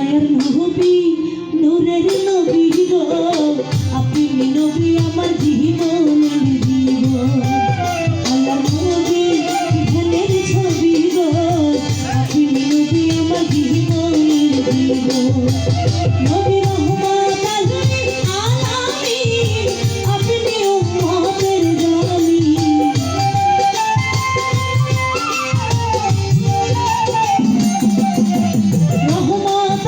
মায়ার নবী নূরের নবী গো আপনি নবী আমার জীবনের জীবন আল্লাহর নবী ধ্যানের ছবি গো আপনি নবী আমার জীবনের জীবন নবী রহমত আলামিন আপনি উম্মতের জামিন রহমত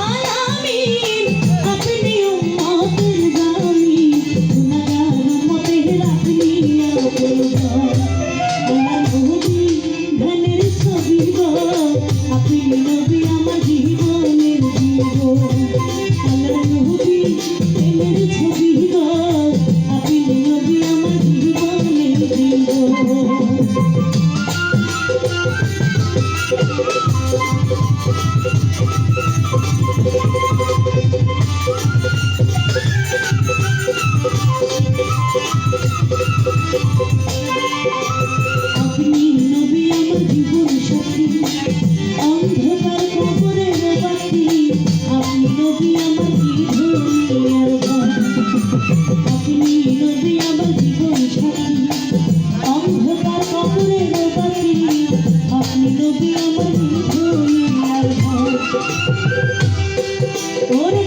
আলামিন আপনি উম্মতের জামিন গুনাহগার উম্মতের আপনি আপনজন আমার নবী ধ্যানের ছবি গো আপনি নবী আমার জীবনের জীবন আমার নবী ধ্যানের ছবি গো আপনি নবী আমার জীবনের জীবন আপনি নবী আমার জীবন সাথী অন্ধকার কবরের বাতি আপনি নবী আমার জীবনের ভয় আপনি নবী আমার জীবন সাথী অন্ধকার কবরের বাতি আপনি নবী আমার জীবনের ভয় ওরে